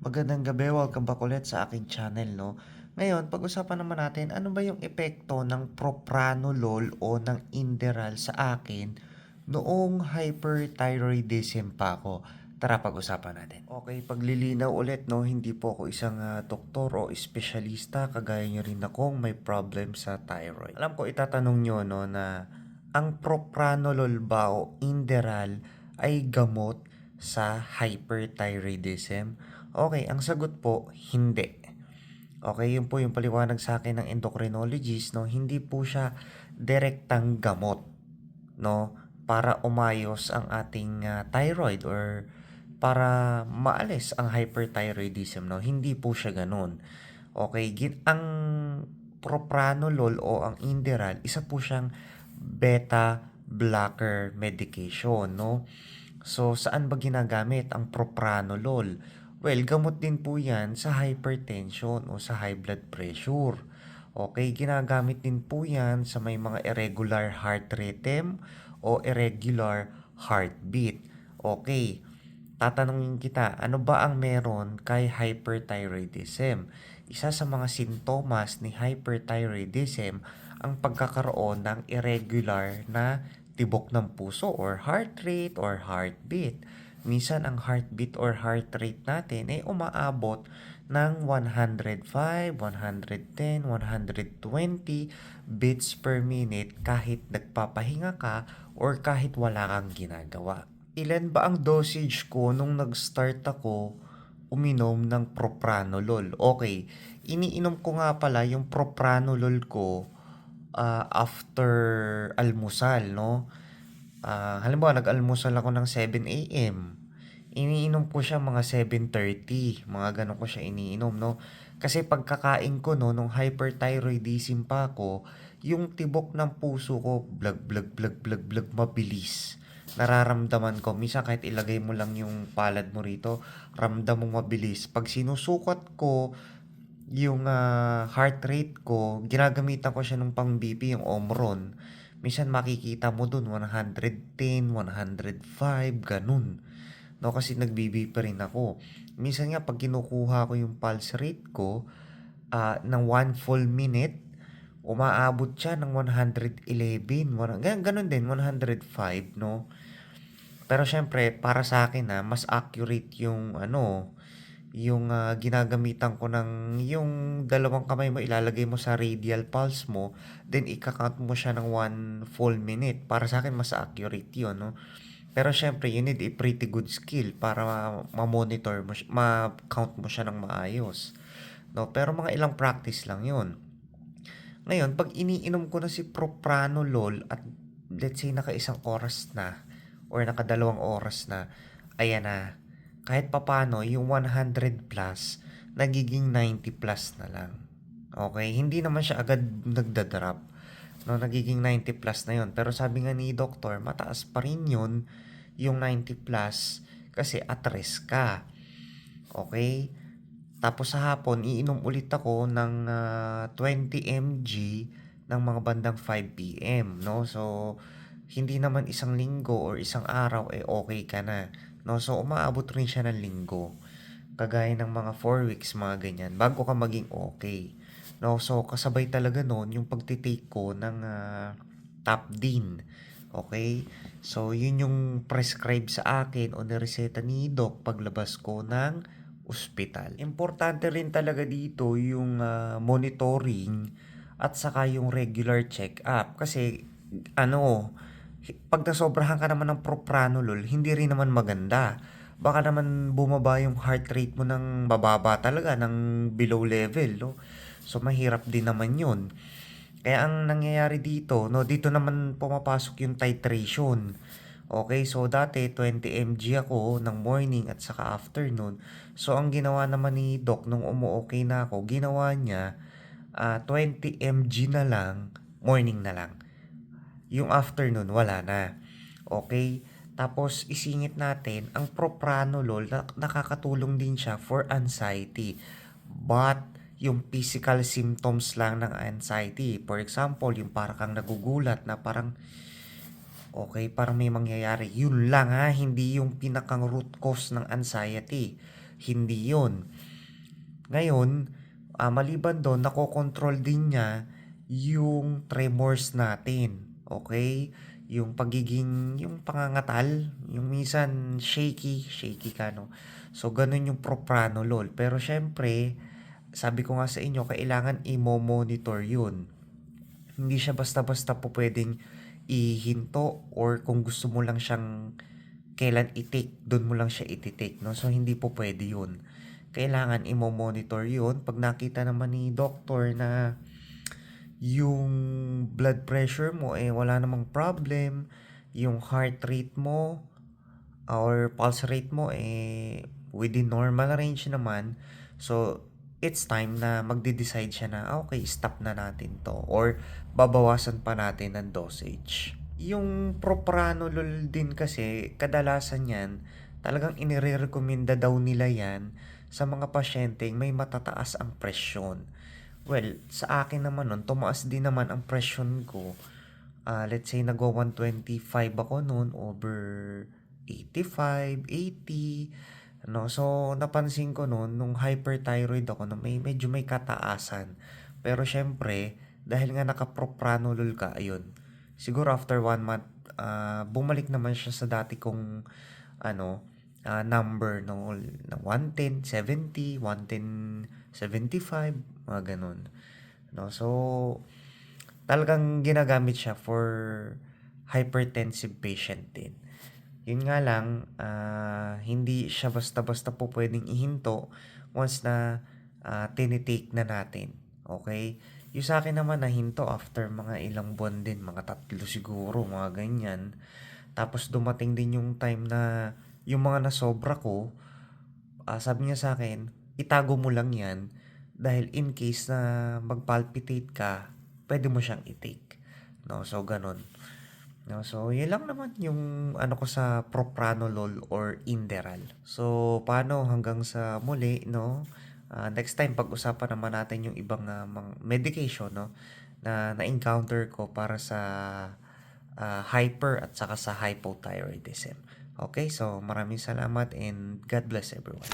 Magandang gabi, welcome back ulit sa aking channel, no? Ngayon, pag-usapan naman natin, ano ba yung epekto ng propranolol o ng Inderal sa akin noong hyperthyroidism pa ako? Tara, pag-usapan natin. Okay, paglilinaw ulit, no? Hindi po ako isang doktor o espesyalista, kagaya nyo rin akong may problem sa thyroid. Alam ko, itatanong nyo, no, na ang propranolol ba o Inderal ay gamot sa hyperthyroidism? Okay, ang sagot po, hindi. Okay, yun po yung paliwanag sa akin ng endocrinologist, no? Hindi po siya direktang gamot, no? Para umayos ang ating thyroid or para maalis ang hyperthyroidism, no? Hindi po siya ganun. Okay, ang propranolol o ang Inderal, isa po siyang beta blocker medication, no? So, saan ba ginagamit ang propranolol? Well, gamot din po yan sa hypertension o sa high blood pressure. Okay, ginagamit din po yan sa may mga irregular heart rhythm o irregular heartbeat. Okay, tatanungin kita, ano ba ang meron kay hyperthyroidism? Isa sa mga sintomas ni hyperthyroidism ang pagkakaroon ng irregular na tibok ng puso or heart rate or heartbeat. Minsan ang heartbeat or heart rate natin ay umaabot ng 105, 110, 120 beats per minute kahit nagpapahinga ka or kahit wala kang ginagawa. Ilan ba ang dosage ko nung nag-start ako uminom ng propranolol? Okay, iniinom ko nga pala yung propranolol ko after almusal, no? Halimbawa, nag-almusal ako ng 7 a.m. Iniinom ko siya mga 7:30, mga ganun ko siya iniinom, no? Kasi pagkakain ko, no, nung hyperthyroidism pa ako, yung tibok ng puso ko, blag, blag, blag, blag, blag, mabilis. Nararamdaman ko, minsan kahit ilagay mo lang yung palad mo rito, ramdam mong mabilis. Pag sinusukat ko, yung heart rate ko, ginagamitan ko siya nung pang BP, yung Omron. Minsan makikita mo dun 110, 105, ganun. No, kasi nagbibi pa rin ako. Minsan nga pag kinukuha ko yung pulse rate ko ng 1 full minute, umaabot siya ng 111. Ganun din, 105, no? Pero syempre, para sa akin mas accurate yung ginagamitan ko ng yung dalawang kamay mo ilalagay mo sa radial pulse mo, then ika-count mo siya ng 1 full minute. Para sa akin, mas accurate yun, no? Pero syempre, you need a pretty good skill para ma-monitor mo, ma-count mo siya ng maayos. No? Pero mga ilang practice lang yun. Ngayon, pag iniinom ko na si propranolol at let's say naka-1 oras na or naka 2 oras na, ayan na, kahit papano yung 100 plus, nagiging 90 plus na lang. Okay? Hindi naman siya agad nagda-drop. No, nagiging 90 plus na yon. Pero sabi nga ni doktor, mataas pa rin yun, yung 90 plus, kasi at risk ka. Okay? Tapos sa hapon, iinom ulit ako ng 20 mg ng mga bandang 5 p.m. No? So, hindi naman isang linggo or isang araw okay ka na. No? So, umaabot rin siya ng linggo. Kagaya ng mga 4 weeks, mga ganyan, bago ka maging okay. No? So, kasabay talaga noon yung pagtitake ko ng Tapdin. Okay? So, yun yung prescribe sa akin o nireseta ni Doc paglabas ko ng ospital. Importante rin talaga dito yung monitoring at saka yung regular check-up. Kasi, pag nasobrahan ka naman ng propranolol, hindi rin naman maganda. Baka naman bumaba yung heart rate mo ng bababa talaga, ng below level, no? So, mahirap din naman yun. Kaya ang nangyayari dito, no, dito naman pumapasok yung titration. Okay, so dati 20 mg ako ng morning at saka afternoon. So ang ginawa naman ni Doc nung umu-okay na ako, ginawa niya 20 mg na lang, morning na lang. Yung afternoon wala na. Okay? Tapos isingit natin ang propranolol, nakakatulong din siya for anxiety. But yung physical symptoms lang ng anxiety, for example, yung parang kang nagugulat na parang okay, parang may mangyayari. Yun lang, hindi yung pinakang root cause ng anxiety. hindi yun. Ngayon, maliban dun, nakokontrol din niya yung tremors natin. Okay? Yung pagiging, yung pangangatal, yung minsan shaky ka, no? So, ganun yung propranolol. Pero syempre, sabi ko nga sa inyo, kailangan i-monitor yun. Hindi siya basta-basta po pwedeng ihinto or kung gusto mo lang siyang kailan i-take, doon mo lang siya i-take, no? So, hindi po pwede yun. Kailangan i-monitor yun. Pag nakita naman ni doctor na yung blood pressure mo wala namang problem, yung heart rate mo or pulse rate mo within normal range naman, so it's time na magde-decide siya na okay, stop na natin to or babawasan pa natin ng dosage. Yung propranolol din kasi kadalasan yan talagang inirerekomenda daw nila yan sa mga pasyenteng may matataas ang presyon. Well, sa akin naman nun, tumaas din naman ang presyon ko. Let's say nagwa 125 ako noon over 85, 80. No? So, napansin ko noon, nung hyperthyroid ako, na medyo may kataasan. Pero syempre, dahil nga nakapropranolol ka, ayun. Siguro after 1 month, bumalik naman siya sa dati kong ano, number no, na 110, 70, 110, 75, mga ganun. No? So, talagang ginagamit siya for hypertensive patient din. Yun nga lang, hindi siya basta-basta po pwedeng ihinto once na tinitake na natin. Okay? Yung sa akin naman nahinto after mga ilang buwan din, mga 3 siguro, mga ganyan. Tapos dumating din yung time na yung mga nasobra ko, sabi niya sa akin, itago mo lang yan dahil in case na mag-palpitate ka, pwede mo siyang i-take. No? So, ganun. No? So, yun lang naman yung ano ko sa propranolol or Inderal. So, paano hanggang sa muli, no? Next time, pag-usapan naman natin yung ibang medication, no? Na na-encounter ko para sa hyper at saka sa hypothyroidism. Okay, so maraming salamat and God bless everyone.